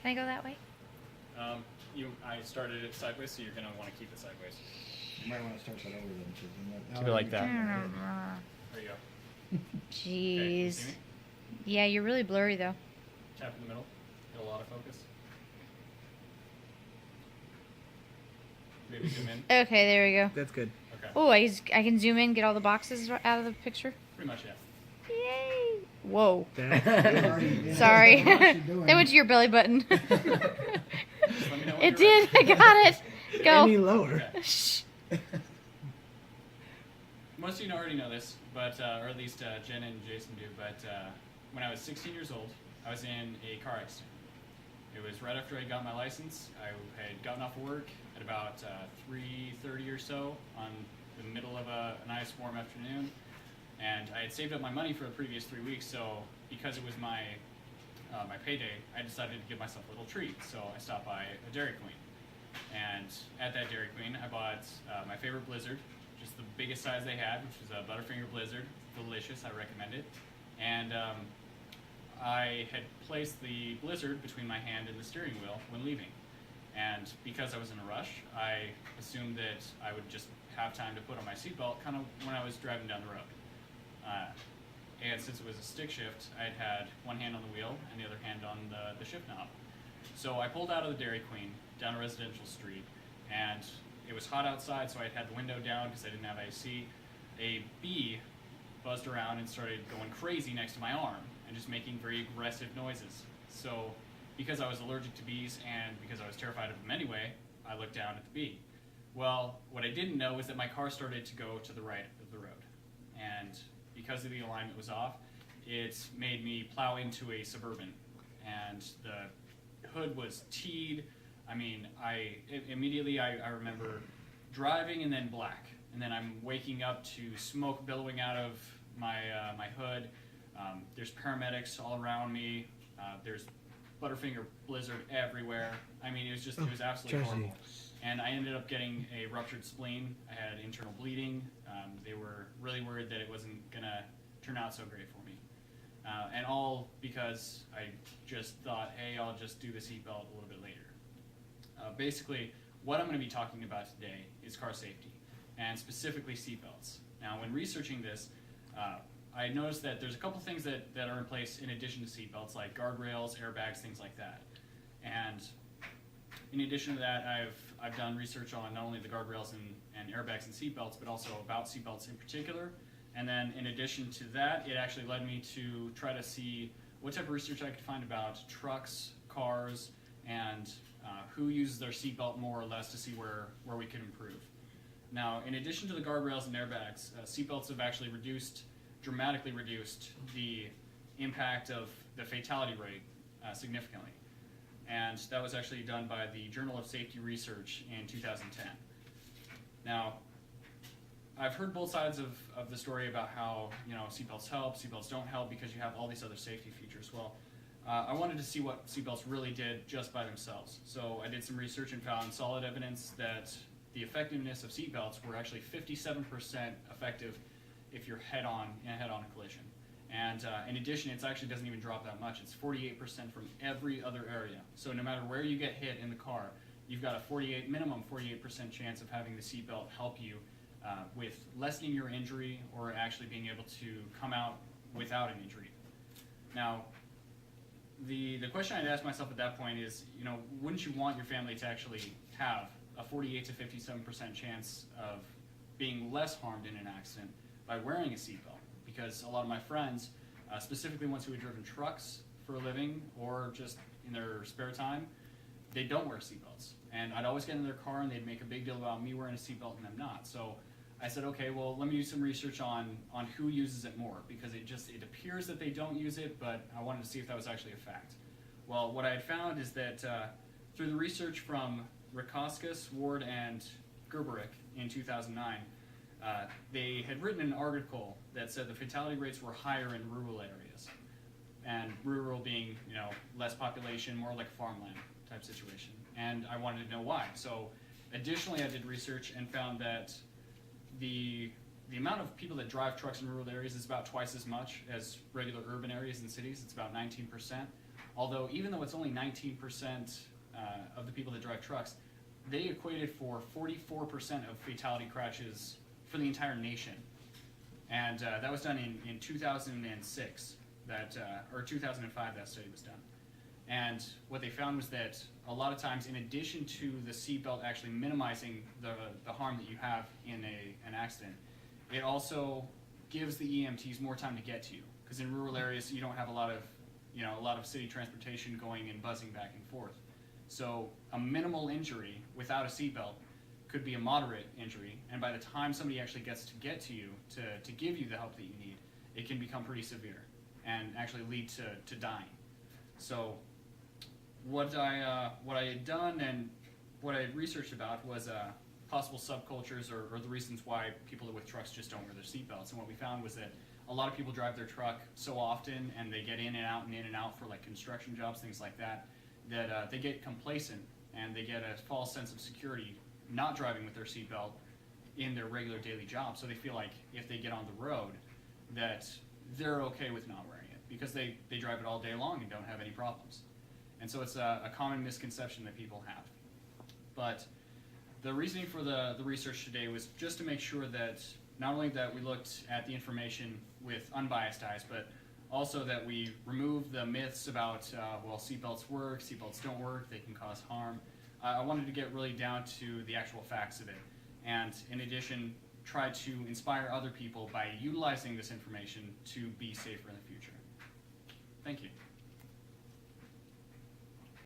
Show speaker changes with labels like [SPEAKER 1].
[SPEAKER 1] Can I go that way?
[SPEAKER 2] I started it sideways, so you're going to want to keep it sideways.
[SPEAKER 3] You might want to start that over then.
[SPEAKER 4] Keep it like that.
[SPEAKER 2] There you go.
[SPEAKER 1] Jeez.
[SPEAKER 2] Okay, can you see me?
[SPEAKER 1] Yeah, you're really blurry though.
[SPEAKER 2] Tap in the middle. Get a lot of focus. Maybe zoom in.
[SPEAKER 1] Okay, there we go.
[SPEAKER 4] That's good.
[SPEAKER 2] Okay.
[SPEAKER 1] Oh, I can zoom in, get all the boxes out of the picture.
[SPEAKER 2] Pretty much, yeah.
[SPEAKER 1] Yay! Whoa.
[SPEAKER 3] Yeah.
[SPEAKER 1] Sorry.
[SPEAKER 3] What you doing?
[SPEAKER 1] That went to your belly button.
[SPEAKER 2] Just let me know when
[SPEAKER 1] It
[SPEAKER 2] you're ready.
[SPEAKER 1] did. I got it.
[SPEAKER 4] Any
[SPEAKER 1] Go.
[SPEAKER 4] lower.
[SPEAKER 2] Okay.
[SPEAKER 1] Shh.
[SPEAKER 2] Most of you already know this, but or at least Jen and Jason do. But when I was 16 years old, I was in a car accident. It was right after I got my license. I had gotten off of work at about 3:30 or so on the middle of a nice warm afternoon, and I had saved up my money for the previous 3 weeks. So because it was my payday, I decided to give myself a little treat. So I stopped by a Dairy Queen, and at that Dairy Queen, I bought my favorite Blizzard, just the biggest size they had, which was a Butterfinger Blizzard. Delicious, I recommend it. And I had placed the Blizzard between my hand and the steering wheel when leaving. And because I was in a rush, I assumed that I would just have time to put on my seatbelt kind of when I was driving down the road. And since it was a stick shift, I had one hand on the wheel and the other hand on the shift knob. So I pulled out of the Dairy Queen down a residential street, and it was hot outside, so I had the window down because I didn't have AC. A bee buzzed around and started going crazy next to my arm and just making very aggressive noises. So because I was allergic to bees and because I was terrified of them anyway, I looked down at the bee. Well, what I didn't know was that my car started to go to the right of the road. And because of the alignment was off, it made me plow into a Suburban. And the hood was teed. I mean, immediately I remember driving and then black. And then I'm waking up to smoke billowing out of my hood. There's paramedics all around me. There's Butterfinger Blizzard everywhere. I mean, it was absolutely horrible. And I ended up getting a ruptured spleen. I had internal bleeding. They were really worried that it wasn't going to turn out so great for me. And all because I just thought, hey, I'll just do the seatbelt a little bit later. Basically, what I'm going to be talking about today is car safety, and specifically seatbelts. Now, when researching this, I noticed that there's a couple things that are in place in addition to seatbelts, like guardrails, airbags, things like that. And in addition to that, I've done research on not only the guardrails and airbags and seatbelts, but also about seatbelts in particular. And then in addition to that, it actually led me to try to see what type of research I could find about trucks, cars, and who uses their seatbelt more or less to see where we could improve. Now, in addition to the guardrails and airbags, seatbelts have actually dramatically reduced the impact of the fatality rate significantly. And that was actually done by the Journal of Safety Research in 2010. Now, I've heard both sides of the story about how seatbelts help, seatbelts don't help because you have all these other safety features. Well, I wanted to see what seatbelts really did just by themselves. So I did some research and found solid evidence that the effectiveness of seatbelts were actually 57% effective if you're head-on in a head-on collision. And in addition, it actually doesn't even drop that much. It's 48% from every other area. So no matter where you get hit in the car, you've got a minimum 48% chance of having the seatbelt help you with lessening your injury or actually being able to come out without an injury. Now, the question I'd ask myself at that point is, wouldn't you want your family to actually have a 48 to 57% chance of being less harmed in an accident by wearing a seatbelt? Because a lot of my friends, specifically ones who have driven trucks for a living or just in their spare time, they don't wear seatbelts. And I'd always get in their car and they'd make a big deal about me wearing a seatbelt and them not. So I said, okay, well, let me do some research on who uses it more, because it appears that they don't use it, but I wanted to see if that was actually a fact. Well, what I had found is that through the research from Rakoskis, Ward, and Gerberick in 2009, they had written an article that said the fatality rates were higher in rural areas, and rural being less population, more like farmland type situation. And I wanted to know why. So additionally, I did research and found that the amount of people that drive trucks in rural areas is about twice as much as regular urban areas and cities. It's about 19%. Although even though it's only 19% of the people that drive trucks, they equated for 44% of fatality crashes for the entire nation. And that was done in 2006, or 2005 that study was done. And what they found was that a lot of times, in addition to the seatbelt actually minimizing the harm that you have in an accident, it also gives the EMTs more time to get to you. Because in rural areas, you don't have a lot of city transportation going and buzzing back and forth. So a minimal injury without a seatbelt could be a moderate injury, and by the time somebody actually gets to you to give you the help that you need, it can become pretty severe and actually lead to dying. So what I had done and what I had researched about was possible subcultures or the reasons why people with trucks just don't wear their seatbelts. And what we found was that a lot of people drive their truck so often, and they get in and out for like construction jobs, things like that, that they get complacent and they get a false sense of security not driving with their seatbelt in their regular daily job. So they feel like if they get on the road that they're okay with not wearing it because they drive it all day long and don't have any problems. And so it's a common misconception that people have. But the reasoning for the research today was just to make sure that not only that we looked at the information with unbiased eyes, but also that we remove the myths about, well, seatbelts work, seatbelts don't work, they can cause harm. I wanted to get really down to the actual facts of it. And in addition, try to inspire other people by utilizing this information to be safer in the future. Thank you.